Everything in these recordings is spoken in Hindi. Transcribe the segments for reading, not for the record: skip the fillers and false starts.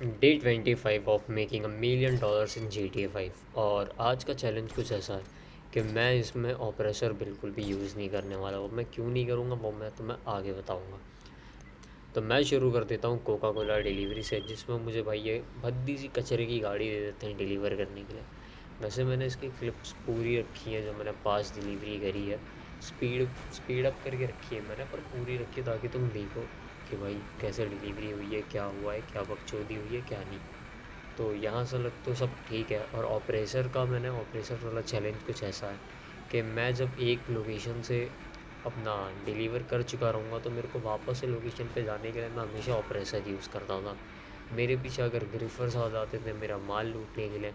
Day 25 of making $1 million in GTA 5। और आज का चैलेंज कुछ ऐसा है कि मैं इसमें ऑपरेसर बिल्कुल भी यूज़ नहीं करने वाला हूँ। मैं क्यों नहीं करूँगा वो मैं तुम्हें आगे बताऊँगा। तो मैं शुरू कर देता हूँ कोका कोला डिलीवरी से, जिसमें मुझे भाई ये भद्दी सी कचरे की गाड़ी दे देते हैं डिलीवर करने के लिए। वैसे मैंने इसकी क्लिप्स पूरी रखी है जो मैंने 5 डिलीवरी करी है। स्पीड स्पीड अप करके रखी है मैंने, पर पूरी रखी है ताकि तुम देखो कि भाई कैसे डिलीवरी हुई है, क्या हुआ है, क्या बकचोदी हुई है, क्या नहीं। तो यहाँ से लग तो सब ठीक है। और ऑपरेसर वाला चैलेंज कुछ ऐसा है कि मैं जब एक लोकेशन से अपना डिलीवर कर चुका रहूँगा तो मेरे को वापस से लोकेशन पे जाने के लिए मैं हमेशा ऑपरेसर यूज़ करता था। मेरे पीछे अगर ग्रिफर्स आ जाते थे मेरा माल लूटने के लिए,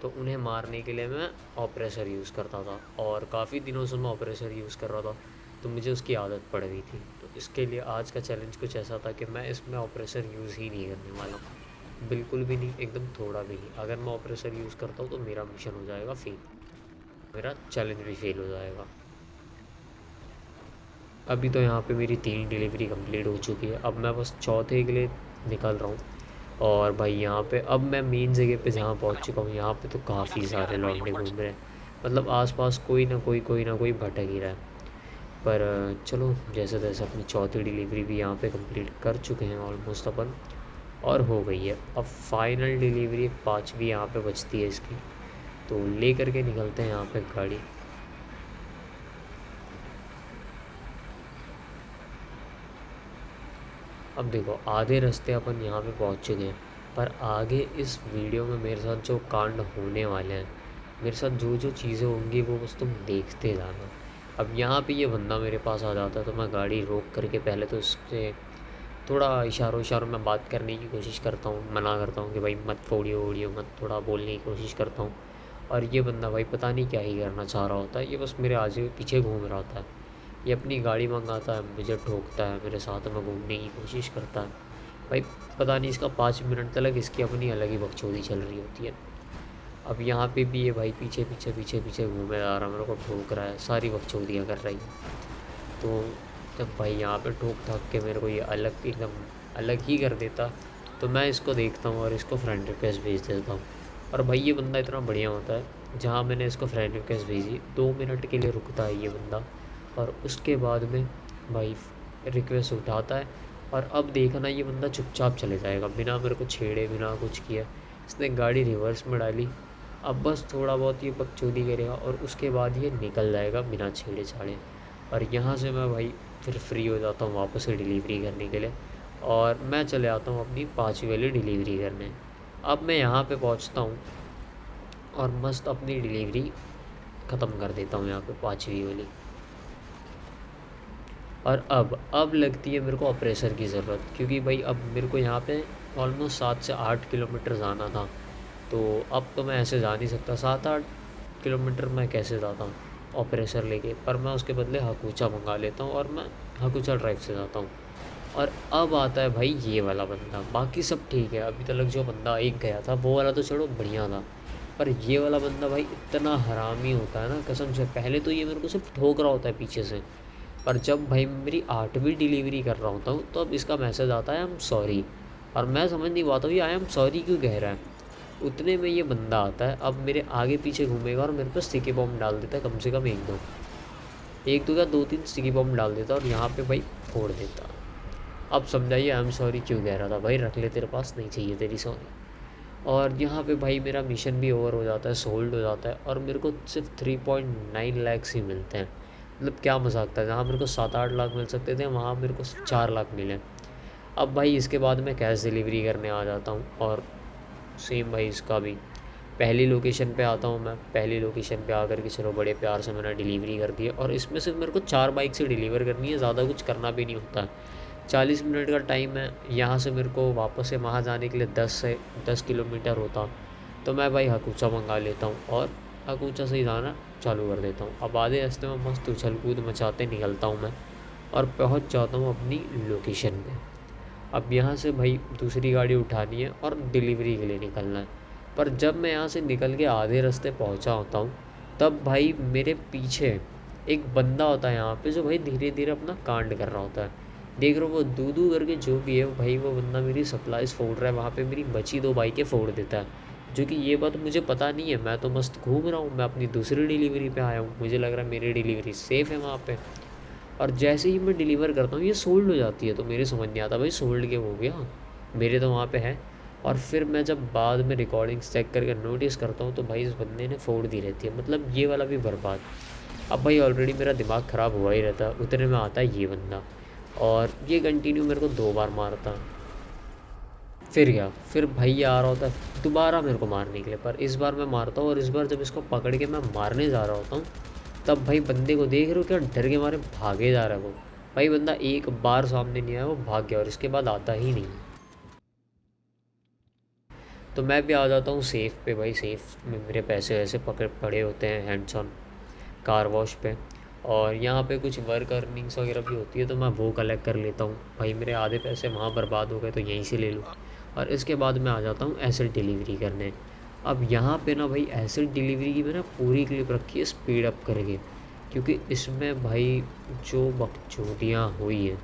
तो उन्हें मारने के लिए मैं ऑपरेसर यूज़ करता था। और काफ़ी दिनों से मैं ऑपरेसर यूज़ कर रहा था, तो मुझे उसकी आदत पड़ गई थी। तो इसके लिए आज का चैलेंज कुछ ऐसा था कि मैं इसमें ऑपरेसर यूज़ ही नहीं करने वाला हूँ, बिल्कुल भी नहीं, एकदम थोड़ा भी नहीं। अगर मैं ऑपरेसर यूज़ करता हूँ तो मेरा मिशन हो जाएगा फेल, मेरा चैलेंज भी फेल हो जाएगा। अभी तो यहाँ पे मेरी 3 डिलीवरी कंप्लीट हो चुकी है, अब मैं बस चौथे के लिए निकल रहा हूँ। और भाई यहाँ पे अब मैं मेन जगह पे जहाँ पहुँच चुका हूँ, यहाँ पे तो काफ़ी सारे लौंडे घूम रहे हैं। मतलब आसपास कोई ना कोई भटक ही रहा है। पर चलो जैसे तैसे अपनी चौथी डिलीवरी भी यहाँ पे कंप्लीट कर चुके हैं ऑलमोस्ट अपन, और हो गई है। अब फाइनल डिलीवरी पाँचवीं यहाँ पे बचती है इसकी, तो ले करके निकलते हैं यहाँ पे गाड़ी। अब देखो आधे रास्ते अपन यहाँ पे पहुँच चुके हैं, पर आगे इस वीडियो में मेरे साथ जो कांड होने वाले हैं, मेरे साथ जो जो चीज़ें होंगी वो बस तुम देखते जाना। अब यहाँ पे ये बंदा मेरे पास आ जाता है तो मैं गाड़ी रोक करके पहले तो उससे थोड़ा इशारों इशारों में बात करने की कोशिश करता हूँ, मना करता हूँ कि भाई मत फोड़ियो वोड़ियो मत, थोड़ा बोलने की कोशिश करता हूँ। और ये बंदा भाई पता नहीं क्या ही करना चाह रहा होता है, ये बस मेरे आगे पीछे घूम रहा होता है। ये अपनी गाड़ी मंगाता है, मुझे ठोकता है, मेरे साथ में घूमने की कोशिश करता है। भाई पता नहीं इसका 5 मिनट तक इसकी अपनी अलग ही बकचोदी चल रही होती है। अब यहाँ पे भी ये भाई पीछे पीछे पीछे पीछे घूमे जा रहा है, मेरे को ठोक रहा है, सारी बकचोदियाँ कर रही है। तो जब भाई यहाँ पे ठोक ठाक के मेरे को ये अलग एकदम अलग ही कर देता, तो मैं इसको देखता हूँ और इसको फ्रेंड रिक्वेस्ट भेज देता हूँ। और भाई ये बंदा इतना बढ़िया होता है, जहाँ मैंने इसको फ्रेंड रिक्वेस्ट भेजी 2 मिनट के लिए रुकता है ये बंदा, और उसके बाद में भाई रिक्वेस्ट उठाता है। और अब देखना ये बंदा चुपचाप चले जाएगा बिना मेरे को छेड़े, बिना कुछ किया। इसने गाड़ी रिवर्स में डाली, अब बस थोड़ा बहुत ये बकचोदी करेगा और उसके बाद ये निकल जाएगा बिना छेड़े छाड़े। और यहाँ से मैं भाई फिर फ्री हो जाता हूँ वापस से डिलीवरी करने के लिए, और मैं चले आता हूँ अपनी 5वीं वाली डिलीवरी करने। अब मैं यहाँ पे पहुँचता हूँ और मस्त अपनी डिलीवरी ख़त्म कर देता हूँ यहाँ पे 5वीं वाली। और अब लगती है मेरे को ऑपरेसर की ज़रूरत, क्योंकि भाई अब मेरे को यहाँ पे ऑलमोस्ट 7 से 8 किलोमीटर जाना था। तो अब तो मैं ऐसे जा नहीं सकता, 7-8 किलोमीटर मैं कैसे जाता हूँ ऑपरेसर लेके। पर मैं उसके बदले हाकूचा मंगा लेता हूँ और मैं हाकूचा ड्राइव से जाता हूँ। और अब आता है भाई ये वाला बंदा, बाकी सब ठीक है, अभी तक जो बंदा एक गया था वो वाला तो चलो बढ़िया था, पर ये वाला बंदा भाई इतना हरामी होता है ना कसम से। पहले तो ये मेरे को सिर्फ ठोक रहा होता है पीछे से, पर जब भाई मेरी 8वीं डिलीवरी कर रहा होता हूँ तो अब इसका मैसेज आता है आई एम सॉरी। और मैं समझ नहीं पाता हूँ ये आई एम सॉरी क्यों कह रहा है। उतने में ये बंदा आता है, अब मेरे आगे पीछे घूमेगा और मेरे पर स्टिकी बॉम्ब डाल देता है, कम से कम एक दो या दो तीन स्टिकी बॉम्ब डाल देता और यहाँ पे भाई फोड़ देता। अब समझाइए आई एम सॉरी क्यों कह रहा था, भाई रख ले, तेरे पास नहीं चाहिए तेरी सॉरी। और यहाँ पे भाई मेरा मिशन भी ओवर हो जाता है, सोल्ड हो जाता है, और मेरे को सिर्फ 3.9 लाख ही मिलते हैं। मतलब क्या मजाक था, जहाँ मेरे को 7-8 लाख मिल सकते थे वहाँ मेरे को 4 लाख मिले। अब भाई इसके बाद मैं कैश डिलीवरी करने आ जाता हूँ, और सेम भाई इसका भी पहली लोकेशन पे आता हूँ। मैं पहली लोकेशन पे आकर के चलो बड़े प्यार से मैंने डिलीवरी कर दी है, और इसमें सिर्फ मेरे को 4 बाइक से डिलीवर करनी है, ज़्यादा कुछ करना भी नहीं होता है। 40 मिनट का टाइम है, यहाँ से मेरे को वापस से वहाँ जाने के लिए 10 किलोमीटर होता। तो मैं भाई हकूचा मंगा लेता हूँ और हकूचा से ही जाना चालू कर देता हूँ। अब आधे रास्ते में मस्त उछल कूद मचाते निकलता हूँ मैं, और पहुँच जाता हूँ अपनी लोकेशन पे। अब यहाँ से भाई दूसरी गाड़ी उठानी है और डिलीवरी के लिए निकलना है। पर जब मैं यहाँ से निकल के आधे रास्ते पहुँचा होता हूँ, तब भाई मेरे पीछे एक बंदा होता है यहाँ पे जो भाई धीरे धीरे अपना कांड कर रहा होता है। देख रहे हो वो दू दू करके जो भी है भाई, वो बंदा मेरी सप्लाईज फोड़ रहा है वहाँ पे, मेरी बची 2 बाइकें फोड़ देता है। जो कि ये बात मुझे पता नहीं है, मैं तो मस्त घूम रहा हूँ, मैं अपनी दूसरी डिलीवरी पे आया हूँ, मुझे लग रहा है मेरी डिलीवरी सेफ़ है वहाँ पे। और जैसे ही मैं डिलीवर करता हूँ ये सोल्ड हो जाती है, तो मेरे समझ नहीं आता भाई सोल्ड क्यों हो गया, मेरे तो वहाँ पे है। और फिर मैं जब बाद में रिकॉर्डिंग्स चेक करके नोटिस करता हूँ तो भाई इस बंदे ने फोड़ दी रहती है, मतलब ये वाला भी बर्बाद। अब भाई ऑलरेडी मेरा दिमाग ख़राब हुआ ही रहता, उतने में आता है ये बंदा, और ये कंटिन्यू मेरे को 2 बार मारता। फिर क्या, फिर भाई ये आ रहा होता है दोबारा मेरे को मारने के लिए, पर इस बार मैं मारता हूँ, और इस बार जब इसको पकड़ के मैं मारने जा रहा होता हूँ तब भाई बंदे को देख रहे हो क्या, डर के मारे भागे जा रहा है वो। भाई बंदा एक बार सामने नहीं आया, वो भाग गया और इसके बाद आता ही नहीं। तो मैं भी आ जाता हूँ सेफ़ पे भाई, सेफ़ में मेरे पैसे वैसे पकड़ पड़े होते हैं हैंड्स ऑन कार वॉश पे। और यहाँ पे कुछ वर्क अर्निंग्स वगैरह भी होती है तो मैं वो कलेक्ट कर लेता हूँ भाई, मेरे आधे पैसे वहाँ बर्बाद हो गए तो यहीं से ले लूँ। और इसके बाद मैं आ जाता हूँ एसिड डिलीवरी करने। अब यहाँ पे ना भाई एसिड डिलीवरी की मैंने पूरी क्लिप रखी है स्पीड अप करके, क्योंकि इसमें भाई जो बकचोदियाँ हुई हैं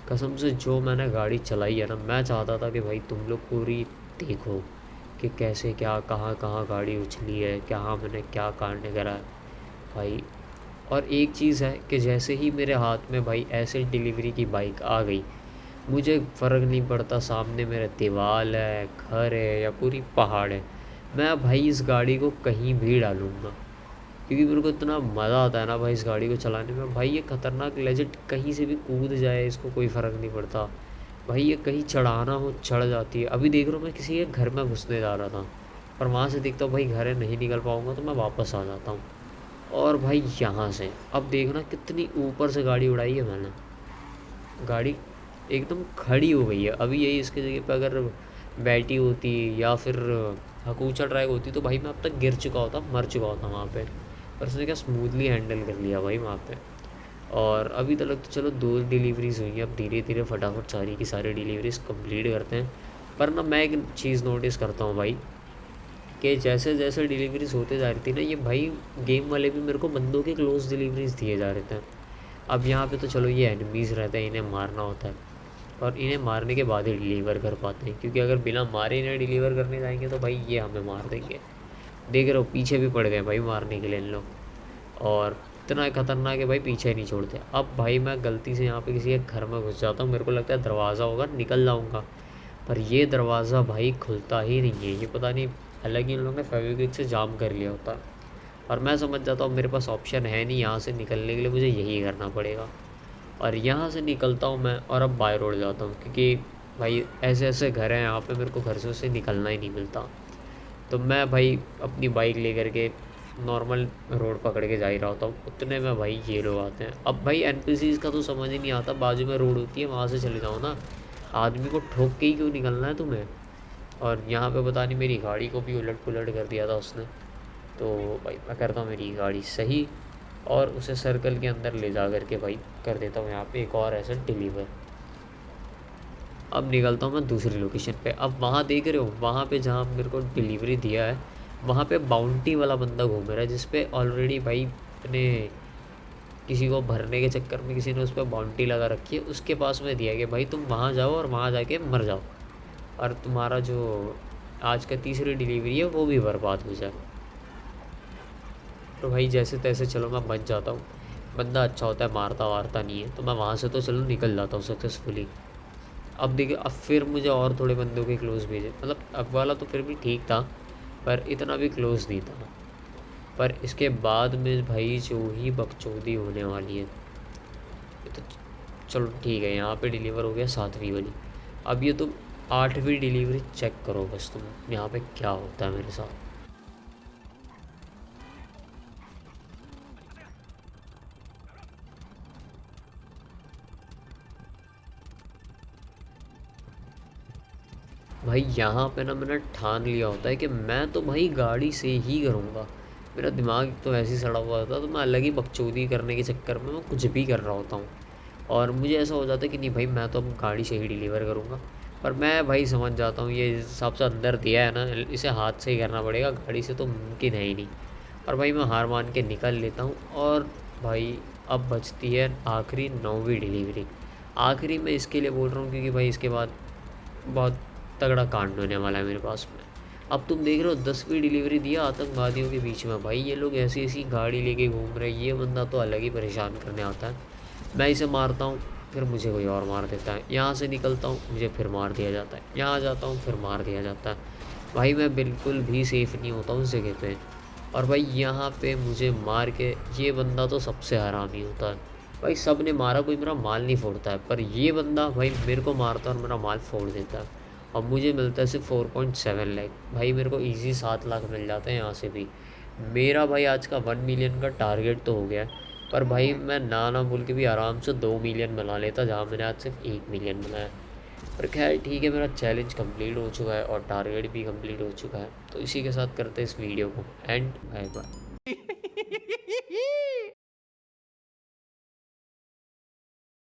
कसम से, जो मैंने गाड़ी चलाई है ना, मैं चाहता था कि भाई तुम लोग पूरी देखो कि कैसे क्या कहाँ कहाँ गाड़ी उछली है, कहाँ मैंने क्या कांड करा है भाई। और एक चीज़ है कि जैसे ही मेरे हाथ में भाई एसिड डिलीवरी की बाइक आ गई, मुझे फ़र्क नहीं पड़ता सामने मेरा दीवार है, घर है या पूरी पहाड़ है, मैं भाई इस गाड़ी को कहीं भी डालूँगा, क्योंकि मेरे को इतना मज़ा आता है ना भाई इस गाड़ी को चलाने में। भाई ये ख़तरनाक लेजेंड कहीं से भी कूद जाए, इसको कोई फ़र्क नहीं पड़ता भाई, ये कहीं चढ़ाना हो चढ़ जाती है। अभी देख रहा हूँ मैं किसी के घर में घुसने जा रहा था, पर वहाँ से देखता हूँ भाई घर है, नहीं निकल पाऊँगा तो मैं वापस आ जाता हूँ। और भाई यहाँ से अब देखना कितनी ऊपर से गाड़ी उड़ाई है मैंने, गाड़ी एकदम खड़ी हो गई है। अभी यही इसकी जगह पे अगर बैठी होती या फिर हकूचा ड्राइव होती तो भाई मैं अब तक गिर चुका होता, मर चुका होता वहाँ पे। पर उसने क्या स्मूथली हैंडल कर लिया भाई वहाँ पे। और अभी तक तो चलो 2 डिलीवरीज़ हुई हैं, अब धीरे धीरे फटाफट सारी की सारी डिलीवरीज़ कंप्लीट करते हैं। पर ना मैं एक चीज़ नोटिस करता हूँ भाई, कि जैसे जैसे डिलीवरीज़ होते जा रही थी ना, ये भाई गेम वाले भी मेरे को बंदों के क्लोज डिलीवरीज़ दिए जा रहे थे। अब यहाँ पे तो चलो ये एनिमीज़ रहते हैं, इन्हें मारना होता है, और इन्हें मारने के बाद ही डिलीवर कर पाते हैं, क्योंकि अगर बिना मारे इन्हें डिलीवर करने जाएंगे तो भाई ये हमें मार देंगे। देख रहे हो पीछे भी पड़ गए भाई मारने के लिए इन लोग, और इतना खतरनाक है भाई पीछे ही नहीं छोड़ते। अब भाई मैं गलती से यहाँ पे किसी के घर में घुस जाता हूँ, मेरे को लगता है दरवाज़ा होगा निकल जाऊँगा, पर ये दरवाज़ा भाई खुलता ही नहीं है, ये पता नहीं अलग ही इन लोगों ने फेविक्विक से जाम कर लिया होता है। और मैं समझ जाता हूँ मेरे पास ऑप्शन है नहीं यहाँ से निकलने के लिए, मुझे यही करना पड़ेगा। और यहाँ से निकलता हूँ मैं और अब बाय रोड जाता हूँ, क्योंकि भाई ऐसे ऐसे घर हैं यहाँ पे, मेरे को घर से निकलना ही नहीं मिलता। तो मैं भाई अपनी बाइक लेकर के नॉर्मल रोड पकड़ के जा ही रहा होता हूँ, उतने में भाई ये लोग आते हैं। अब भाई एनपीसीज का तो समझ ही नहीं आता, बाजू में रोड होती है वहाँ से चले जाओ ना, आदमी को ठोक के ही क्यों निकलना है तुम्हें। और यहाँ पे पता नहीं मेरी गाड़ी को भी उलट पुलट कर दिया था उसने। तो भाई मैं करता हूँ मेरी गाड़ी सही, और उसे सर्कल के अंदर ले जा कर के भाई कर देता हूँ यहाँ पे एक और ऐसा डिलीवर। अब निकलता हूँ मैं दूसरी लोकेशन पे। अब वहाँ देख रहे हो, वहाँ पे जहाँ मेरे को डिलीवरी दिया है वहाँ पे बाउंटी वाला बंदा घूम रहा है, जिस पे ऑलरेडी भाई अपने किसी को भरने के चक्कर में किसी ने उस पर बाउंटी लगा रखी है, उसके पास में दिया कि भाई तुम वहाँ जाओ और वहाँ जाके मर जाओ, और तुम्हारा जो आज का तीसरी डिलीवरी है वो भी बर्बाद हो जाए। तो भाई जैसे तैसे चलो मैं बच जाता हूँ, बंदा अच्छा होता है, मारता वारता नहीं है, तो मैं वहाँ से तो चलो निकल जाता हूँ सक्सेसफुली। अब देखिए अब फिर मुझे और थोड़े बंदों के क्लोज़ भेजे, मतलब अब वाला तो फिर भी ठीक था, पर इतना भी क्लोज़ नहीं था। पर इसके बाद में भाई जो ही बकचोदी होने वाली है, ये तो चलो ठीक है, यहाँ पे डिलीवर हो गया 7वीं वाली। अब ये तुम 8वीं डिलीवरी चेक करो बस तुम, यहाँ पे क्या होता है मेरे साथ। भाई यहाँ पे ना मैंने ठान लिया होता है कि मैं तो भाई गाड़ी से ही करूँगा, मेरा दिमाग तो ऐसे ही सड़ा हुआ होता है, तो मैं अलग ही बकचोदी करने के चक्कर में मैं कुछ भी कर रहा होता हूँ। और मुझे ऐसा हो जाता है कि नहीं भाई मैं तो अब गाड़ी से ही डिलीवर करूँगा, पर मैं भाई समझ जाता हूँ ये जिस हिसाब से अंदर दिया है ना, इसे हाथ से ही करना पड़ेगा, गाड़ी से तो मुमकिन है ही नहीं। और भाई मैं हार मान के निकल लेता हूँ। और भाई अब बचती है आखिरी 9वीं डिलीवरी। आखिरी में इसके लिए बोल रहा हूँ क्योंकि भाई इसके बाद बहुत तगड़ा कांड होने वाला है मेरे पास में। अब तुम देख रहे हो 10वीं डिलीवरी दिया आतंकवादियों के बीच में। भाई ये लोग ऐसी ऐसी गाड़ी लेके घूम रहे हैं, ये बंदा तो अलग ही परेशान करने आता है। मैं इसे मारता हूँ, फिर मुझे कोई और मार देता है। यहाँ से निकलता हूँ, मुझे फिर मार दिया जाता है। यहाँ जाता हूँ, फिर मार दिया जाता है। भाई मैं बिल्कुल भी सेफ़ नहीं होता उस जगह पे। और भाई यहाँ पे मुझे मार के, ये बंदा तो सबसे हरामी होता है भाई। सब ने मारा, कोई मेरा माल नहीं फोड़ता है, पर ये बंदा भाई मेरे को मारता है और मेरा माल फोड़ देता है। और मुझे मिलता है सिर्फ 4.7 लाख। भाई मेरे को इजी 7 लाख मिल जाते हैं यहाँ से भी। मेरा भाई आज का 1 मिलियन का टारगेट तो हो गया है, पर भाई मैं ना ना बोल के भी आराम से 2 मिलियन बना लेता, जहाँ मैंने आज सिर्फ 1 मिलियन बनाया। पर खैर ठीक है, मेरा चैलेंज कंप्लीट हो चुका है और टारगेट भी कंप्लीट हो चुका है। तो इसी के साथ करते हैं इस वीडियो को एंड। Bye bye.